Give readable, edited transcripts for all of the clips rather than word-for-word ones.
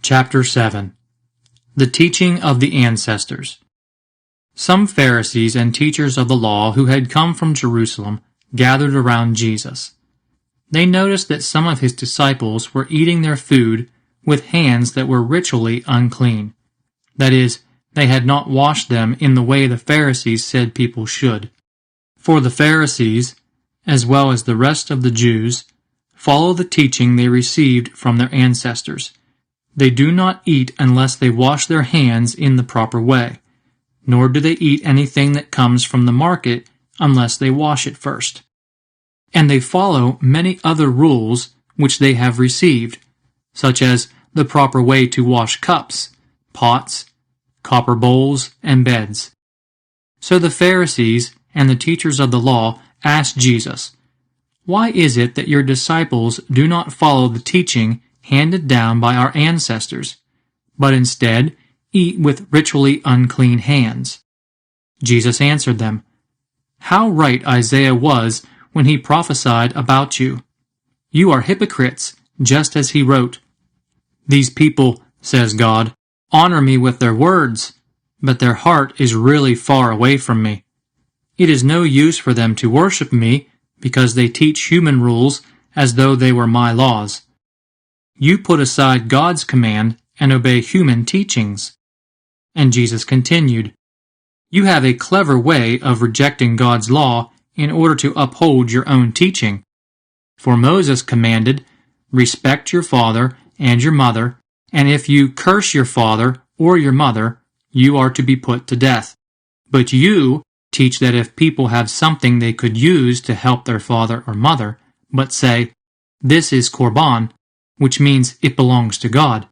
Chapter 7. The Teaching of the Ancestors. Some Pharisees and teachers of the law who had come from Jerusalem gathered around Jesus. They noticed that some of his disciples were eating their food with hands that were ritually unclean. That is, they had not washed them in the way the Pharisees said people should. For the Pharisees, as well as the rest of the Jews, follow the teaching they received from their ancestors. They do not eat unless they wash their hands in the proper way, nor do they eat anything that comes from the market unless they wash it first. And they follow many other rules which they have received, such as the proper way to wash cups, pots, copper bowls, and beds. So the Pharisees and the teachers of the law asked Jesus, "Why is it that your disciples do not follow the teaching handed down by our ancestors, but instead eat with ritually unclean hands?" Jesus answered them, "How right Isaiah was when he prophesied about you. You are hypocrites, just as he wrote. These people, says God, honor me with their words, but their heart is really far away from me. It is no use for them to worship me because they teach human rules as though they were my laws. You put aside God's command and obey human teachings." And Jesus continued, "You have a clever way of rejecting God's law in order to uphold your own teaching. For Moses commanded, 'Respect your father and your mother, and if you curse your father or your mother, you are to be put to death.' But you teach that if people have something they could use to help their father or mother, but say, 'This is korban,' which means it belongs to God,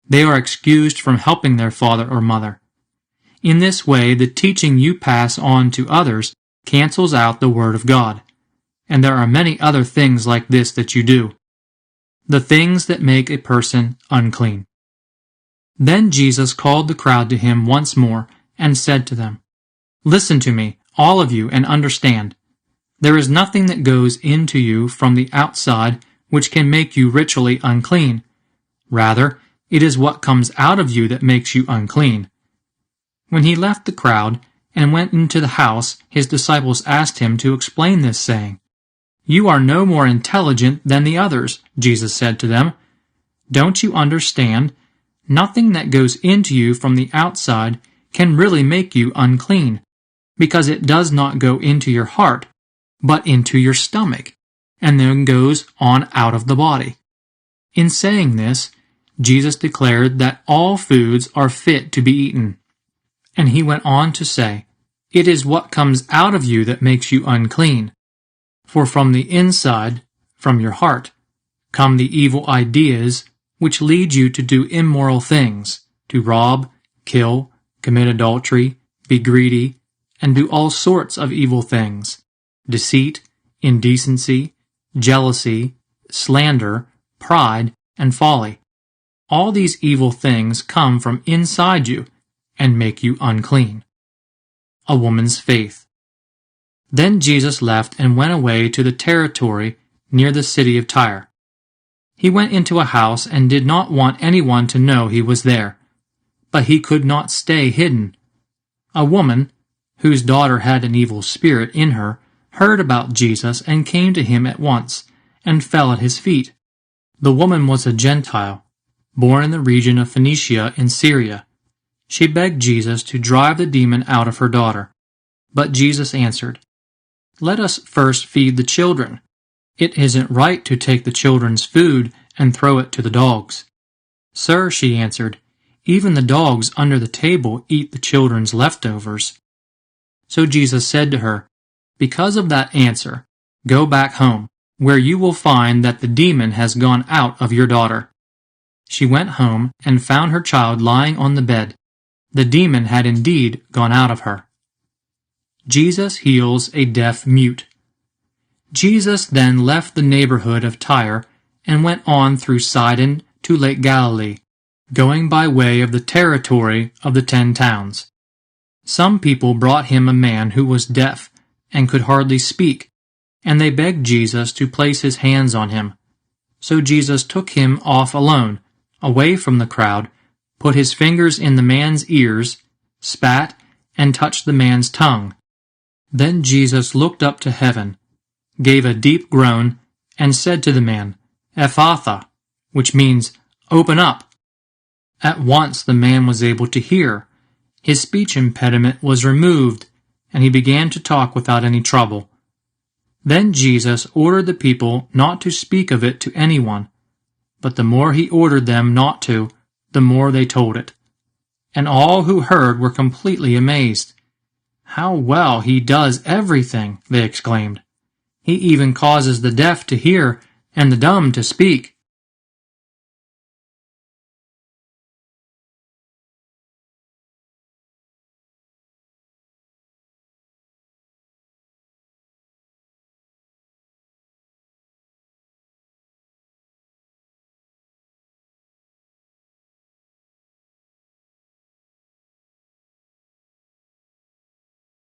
they are excused from helping their father or mother. In this way, the teaching you pass on to others cancels out the Word of God. And there are many other things like this that you do. The things that make a person unclean." Then Jesus called the crowd to him once more and said to them, "Listen to me, all of you, and understand. There is nothing that goes into you from the outside which can make you ritually unclean. Rather, it is what comes out of you that makes you unclean." When he left the crowd and went into the house, his disciples asked him to explain this, saying, "You are no more intelligent than the others," Jesus said to them. "Don't you understand? Nothing that goes into you from the outside can really make you unclean, because it does not go into your heart, but into your stomach, and then goes on out of the body." In saying this, Jesus declared that all foods are fit to be eaten. And he went on to say, "It is what comes out of you that makes you unclean. For from the inside, from your heart, come the evil ideas which lead you to do immoral things, to rob, kill, commit adultery, be greedy, and do all sorts of evil things, deceit, indecency, jealousy, slander, pride, and folly. All these evil things come from inside you and make you unclean." A woman's faith. Then Jesus left and went away to the territory near the city of Tyre. He went into a house and did not want anyone to know he was there, but he could not stay hidden. A woman, whose daughter had an evil spirit in her, heard about Jesus and came to him at once, and fell at his feet. The woman was a Gentile, born in the region of Phoenicia in Syria. She begged Jesus to drive the demon out of her daughter. But Jesus answered, "Let us first feed the children. It isn't right to take the children's food and throw it to the dogs." "Sir," she answered, "even the dogs under the table eat the children's leftovers." So Jesus said to her, "Because of that answer, go back home, where you will find that the demon has gone out of your daughter." She went home and found her child lying on the bed. The demon had indeed gone out of her. Jesus heals a deaf mute. Jesus then left the neighborhood of Tyre and went on through Sidon to Lake Galilee, going by way of the territory of the 10 towns. Some people brought him a man who was deaf and could hardly speak, and they begged Jesus to place his hands on him. So Jesus took him off alone, away from the crowd, put his fingers in the man's ears, spat, and touched the man's tongue. Then Jesus looked up to heaven, gave a deep groan, and said to the man, "Ephphatha," which means, "Open up." At once the man was able to hear. His speech impediment was removed, and he began to talk without any trouble. Then Jesus ordered the people not to speak of it to anyone, but the more he ordered them not to, the more they told it. And all who heard were completely amazed. "How well he does everything," they exclaimed. "He even causes the deaf to hear and the dumb to speak."